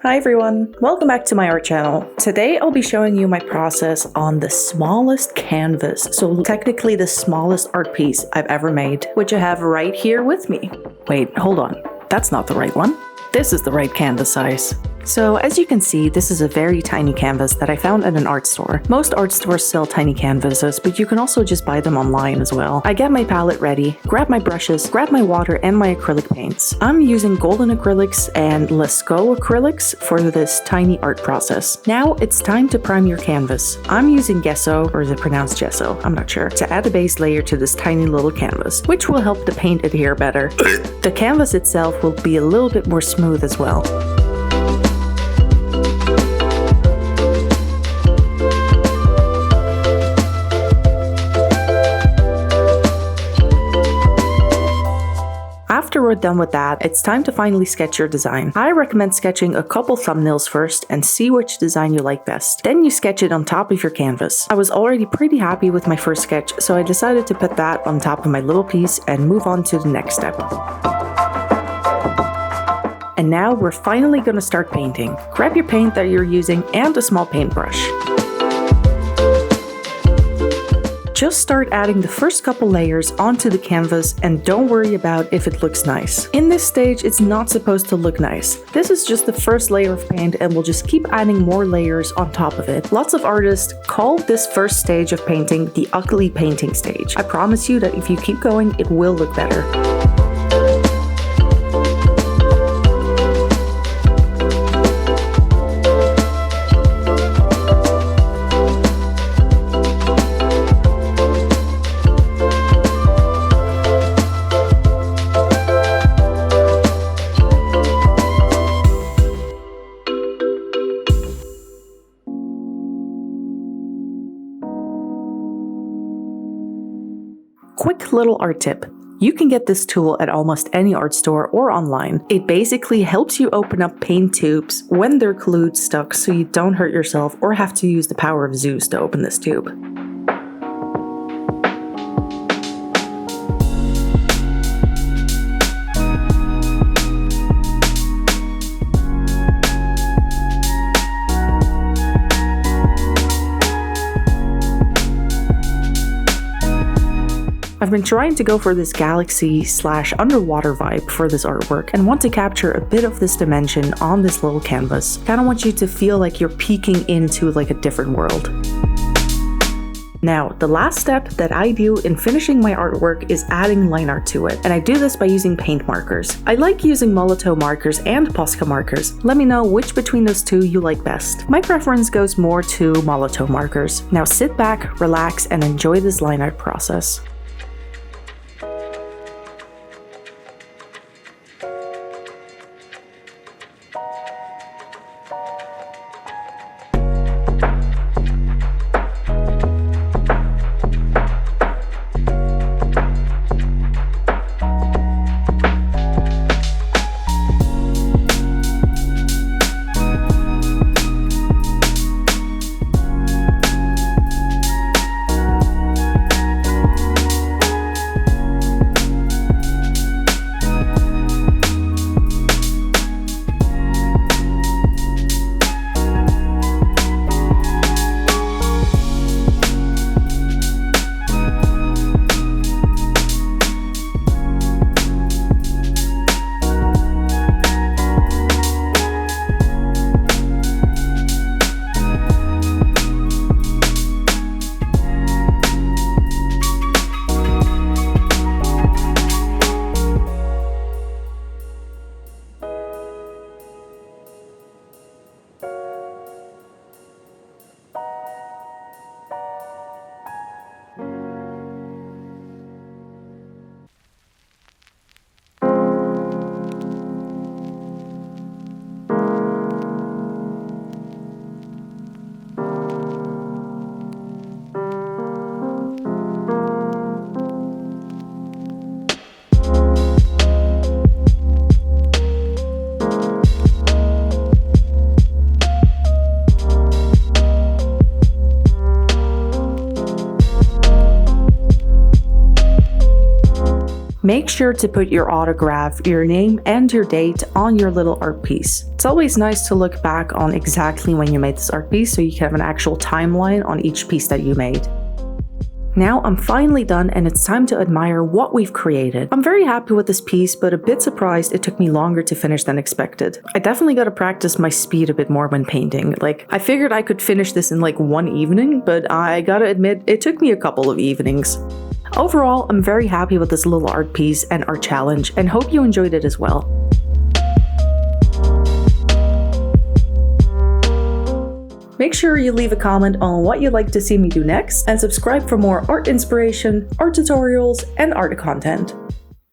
Hi everyone, welcome back to my art channel. Today I'll be showing you my process on the smallest canvas, so technically the smallest art piece I've ever made, which I have right here with me. Wait, hold on, that's not the right one. This is the right canvas size. So as you can see, this is a very tiny canvas that I found at an art store. Most art stores sell tiny canvases, but you can also just buy them online as well. I get my palette ready, grab my brushes, grab my water and my acrylic paints. I'm using golden acrylics and lascaux acrylics for this tiny art process. Now it's time to prime your canvas. I'm using gesso, or is it pronounced gesso? I'm not sure, to add a base layer to this tiny little canvas, which will help the paint adhere better. The canvas itself will be a little bit more smooth as well. After we're done with that, it's time to finally sketch your design. I recommend sketching a couple thumbnails first and see which design you like best. Then you sketch it on top of your canvas. I was already pretty happy with my first sketch, so I decided to put that on top of my little piece and move on to the next step. And now we're finally going to start painting. Grab your paint that you're using and a small paintbrush. Just start adding the first couple layers onto the canvas and don't worry about if it looks nice. In this stage, it's not supposed to look nice. This is just the first layer of paint and we'll just keep adding more layers on top of it. Lots of artists call this first stage of painting the ugly painting stage. I promise you that if you keep going, it will look better. Quick little art tip. You can get this tool at almost any art store or online. It basically helps you open up paint tubes when they're glued stuck so you don't hurt yourself or have to use the power of Zeus to open this tube. I've been trying to go for this galaxy/underwater vibe for this artwork and want to capture a bit of this dimension on this little canvas. Kinda want you to feel like you're peeking into like a different world. Now, the last step that I do in finishing my artwork is adding line art to it, and I do this by using paint markers. I like using molotow markers and Posca markers. Let me know which between those two you like best. My preference goes more to molotow markers. Now sit back, relax, and enjoy this line art process. Make sure to put your autograph, your name, and your date on your little art piece. It's always nice to look back on exactly when you made this art piece so you can have an actual timeline on each piece that you made. Now I'm finally done and it's time to admire what we've created. I'm very happy with this piece, but a bit surprised it took me longer to finish than expected. I definitely gotta practice my speed a bit more when painting. Like, I figured I could finish this in like one evening, but I gotta admit, it took me a couple of evenings. Overall, I'm very happy with this little art piece and art challenge, and hope you enjoyed it as well. Make sure you leave a comment on what you'd like to see me do next, and subscribe for more art inspiration, art tutorials, and art content.